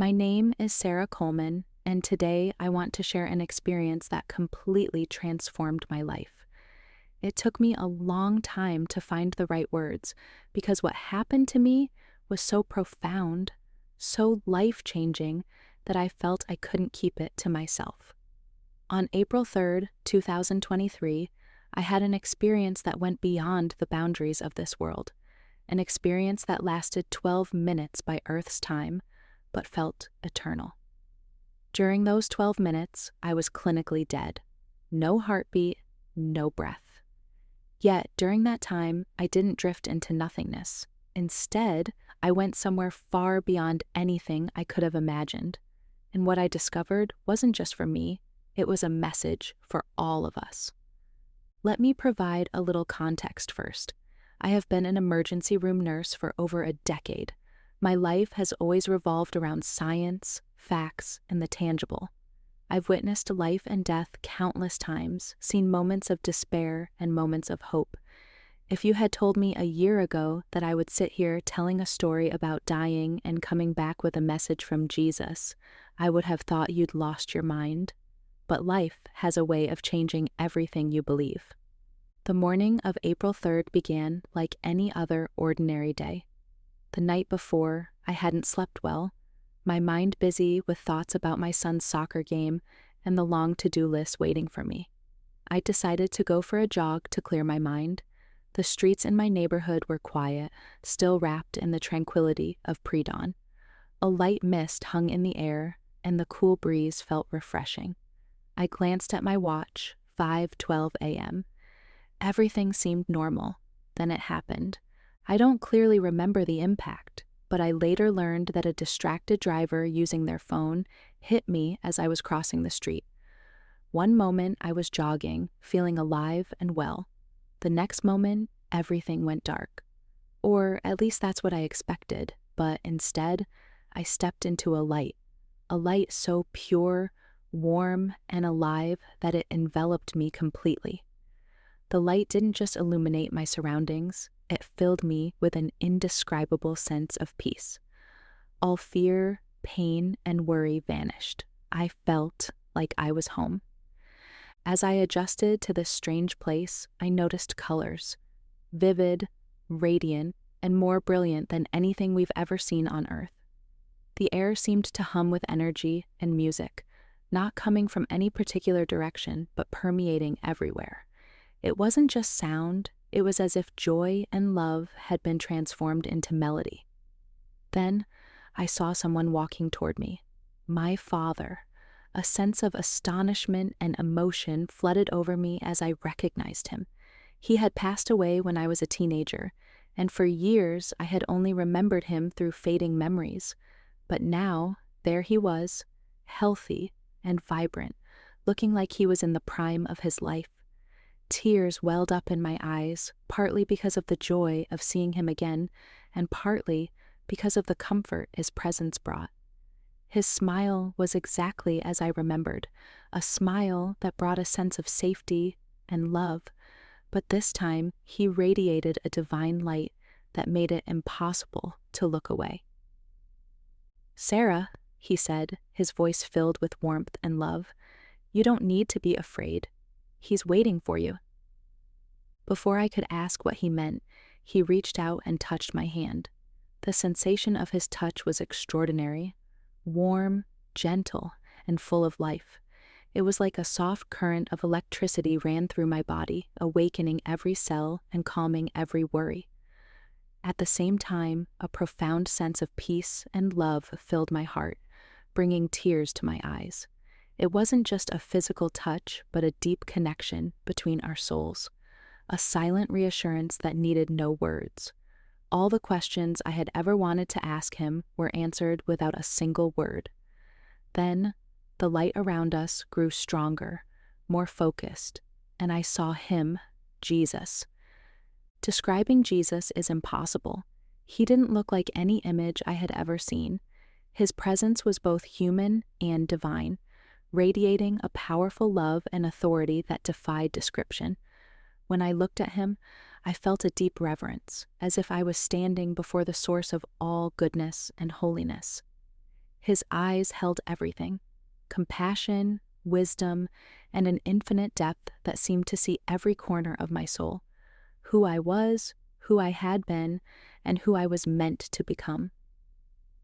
My name is Sarah Coleman, and today I want to share an experience that completely transformed my life. It took me a long time to find the right words because what happened to me was so profound, so life-changing, that I felt I couldn't keep it to myself. On April 3rd, 2023, I had an experience that went beyond the boundaries of this world, an experience that lasted 12 minutes by Earth's time, but felt eternal. During those 12 minutes, I was clinically dead. No heartbeat, no breath. Yet, during that time, I didn't drift into nothingness. Instead, I went somewhere far beyond anything I could have imagined. And what I discovered wasn't just for me, it was a message for all of us. Let me provide a little context first. I have been an emergency room nurse for over a decade. My life has always revolved around science, facts, and the tangible. I've witnessed life and death countless times, seen moments of despair and moments of hope. If you had told me a year ago that I would sit here telling a story about dying and coming back with a message from Jesus, I would have thought you'd lost your mind. But life has a way of changing everything you believe. The morning of April 3rd began like any other ordinary day. The night before, I hadn't slept well, my mind busy with thoughts about my son's soccer game and the long to-do list waiting for me. I decided to go for a jog to clear my mind. The streets in my neighborhood were quiet, still wrapped in the tranquility of pre-dawn. A light mist hung in the air, and the cool breeze felt refreshing. I glanced at my watch, 5:12 a.m. Everything seemed normal. Then it happened. I don't clearly remember the impact, but I later learned that a distracted driver using their phone hit me as I was crossing the street. One moment I was jogging, feeling alive and well. The next moment, everything went dark. Or at least that's what I expected, but instead, I stepped into a light so pure, warm, and alive that it enveloped me completely. The light didn't just illuminate my surroundings, it filled me with an indescribable sense of peace. All fear, pain, and worry vanished. I felt like I was home. As I adjusted to this strange place, I noticed colors, vivid, radiant, and more brilliant than anything we've ever seen on Earth. The air seemed to hum with energy and music, not coming from any particular direction, but permeating everywhere. It wasn't just sound, it was as if joy and love had been transformed into melody. Then, I saw someone walking toward me. My father. A sense of astonishment and emotion flooded over me as I recognized him. He had passed away when I was a teenager, and for years I had only remembered him through fading memories. But now, there he was, healthy and vibrant, looking like he was in the prime of his life. Tears welled up in my eyes, partly because of the joy of seeing him again, and partly because of the comfort his presence brought. His smile was exactly as I remembered, a smile that brought a sense of safety and love, but this time he radiated a divine light that made it impossible to look away. "Sarah," he said, his voice filled with warmth and love, "you don't need to be afraid. He's waiting for you." Before I could ask what he meant, he reached out and touched my hand. The sensation of his touch was extraordinary, warm, gentle, and full of life. It was like a soft current of electricity ran through my body, awakening every cell and calming every worry. At the same time, a profound sense of peace and love filled my heart, bringing tears to my eyes. It wasn't just a physical touch, but a deep connection between our souls, a silent reassurance that needed no words. All the questions I had ever wanted to ask him were answered without a single word. Then, the light around us grew stronger, more focused, and I saw him, Jesus. Describing Jesus is impossible. He didn't look like any image I had ever seen. His presence was both human and divine, radiating a powerful love and authority that defied description. When I looked at him, I felt a deep reverence, as if I was standing before the source of all goodness and holiness. His eyes held everything: compassion, wisdom, and an infinite depth that seemed to see every corner of my soul, who I was, who I had been, and who I was meant to become.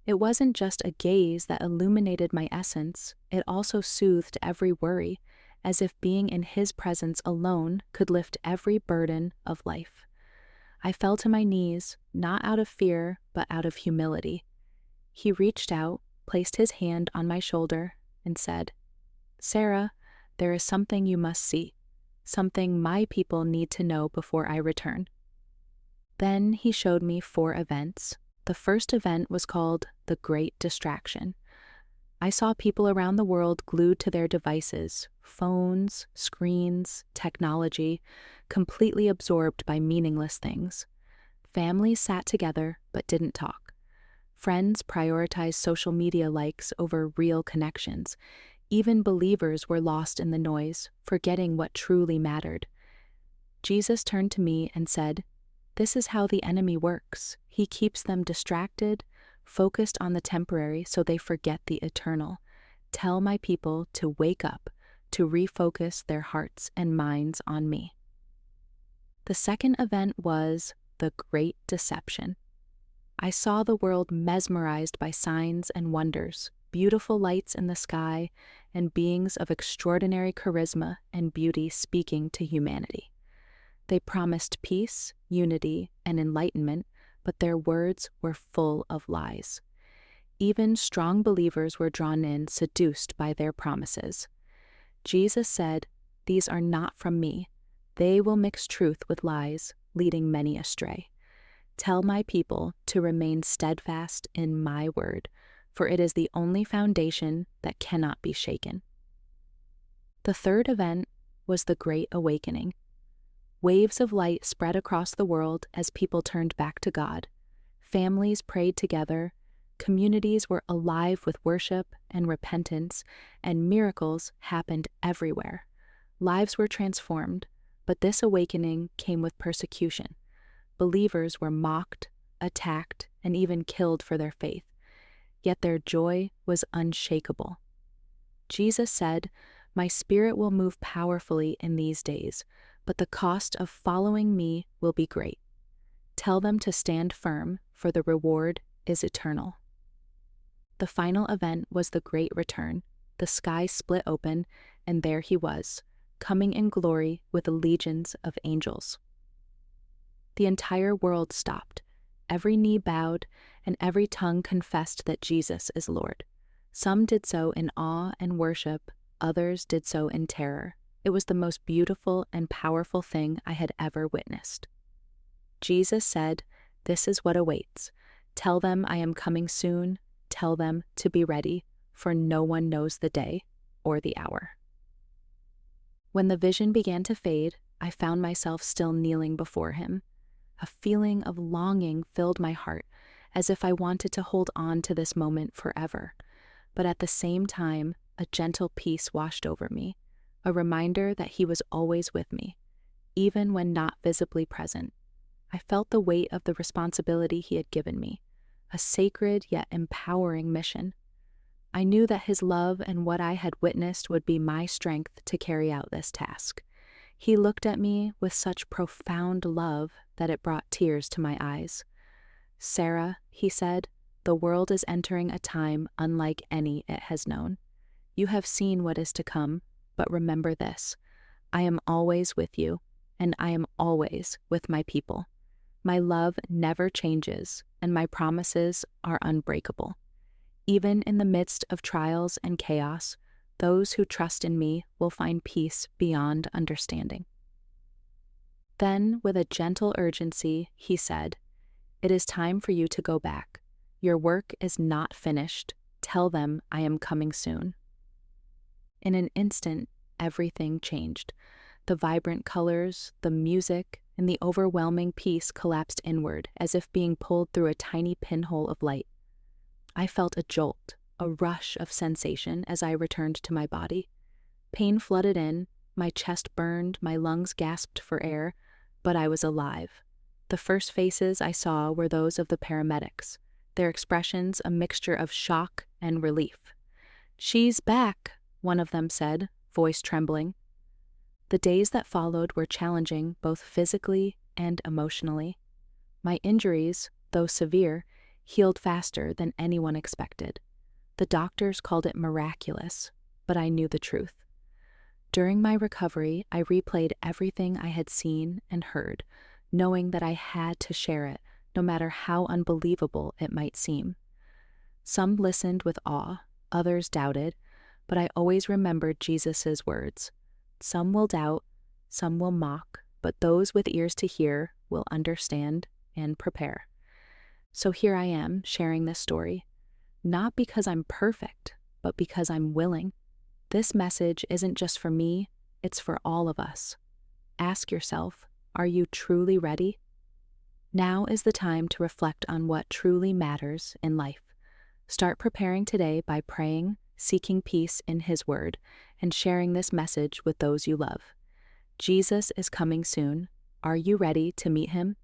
It wasn't just a gaze that illuminated my essence, it also soothed every worry, as if being in his presence alone could lift every burden of life. I fell to my knees, not out of fear, but out of humility. He reached out, placed his hand on my shoulder, and said, "Sarah, there is something you must see, something my people need to know before I return." Then he showed me 4 events. The first event was called the Great Distraction. I saw people around the world glued to their devices, phones, screens, technology, completely absorbed by meaningless things. Families sat together but didn't talk. Friends prioritized social media likes over real connections. Even believers were lost in the noise, forgetting what truly mattered. Jesus turned to me and said, "This is how the enemy works. He keeps them distracted, focused on the temporary so they forget the eternal. Tell my people to wake up, to refocus their hearts and minds on me." The second event was the Great Deception. I saw the world mesmerized by signs and wonders, beautiful lights in the sky, and beings of extraordinary charisma and beauty speaking to humanity. They promised peace, unity, and enlightenment, but their words were full of lies. Even strong believers were drawn in, seduced by their promises. Jesus said, "These are not from me. They will mix truth with lies, leading many astray. Tell my people to remain steadfast in my word, for it is the only foundation that cannot be shaken." The third event was the Great Awakening. Waves of light spread across the world as people turned back to God. Families prayed together, communities were alive with worship and repentance, and miracles happened everywhere. Lives were transformed, but this awakening came with persecution. Believers were mocked, attacked, and even killed for their faith, yet their joy was unshakable. Jesus said, "My spirit will move powerfully in these days, but the cost of following me will be great. Tell them to stand firm, for the reward is eternal." The final event was the Great Return. The sky split open, and there he was, coming in glory with legions of angels. The entire world stopped. Every knee bowed, and every tongue confessed that Jesus is Lord. Some did so in awe and worship, others did so in terror. It was the most beautiful and powerful thing I had ever witnessed. Jesus said, "This is what awaits. Tell them I am coming soon. Tell them to be ready, for no one knows the day or the hour." When the vision began to fade, I found myself still kneeling before him. A feeling of longing filled my heart, as if I wanted to hold on to this moment forever. But at the same time, a gentle peace washed over me, a reminder that he was always with me, even when not visibly present. I felt the weight of the responsibility he had given me, a sacred yet empowering mission. I knew that his love and what I had witnessed would be my strength to carry out this task. He looked at me with such profound love that it brought tears to my eyes. "Sarah," he said, "the world is entering a time unlike any it has known. You have seen what is to come, but remember this: I am always with you, and I am always with my people. My love never changes, and my promises are unbreakable. Even in the midst of trials and chaos, those who trust in me will find peace beyond understanding." Then, with a gentle urgency, he said, "It is time for you to go back. Your work is not finished. Tell them I am coming soon." In an instant, everything changed. The vibrant colors, the music, and the overwhelming peace collapsed inward, as if being pulled through a tiny pinhole of light. I felt a jolt, a rush of sensation as I returned to my body. Pain flooded in, my chest burned, my lungs gasped for air, but I was alive. The first faces I saw were those of the paramedics, their expressions a mixture of shock and relief. "She's back," one of them said, voice trembling. The days that followed were challenging both physically and emotionally. My injuries, though severe, healed faster than anyone expected. The doctors called it miraculous, but I knew the truth. During my recovery, I replayed everything I had seen and heard, knowing that I had to share it, no matter how unbelievable it might seem. Some listened with awe, others doubted, but I always remembered Jesus' words. Some will doubt, some will mock, but those with ears to hear will understand and prepare. So here I am sharing this story, not because I'm perfect, but because I'm willing. This message isn't just for me, it's for all of us. Ask yourself, are you truly ready? Now is the time to reflect on what truly matters in life. Start preparing today by praying, seeking peace in His Word, and sharing this message with those you love. Jesus is coming soon. Are you ready to meet Him?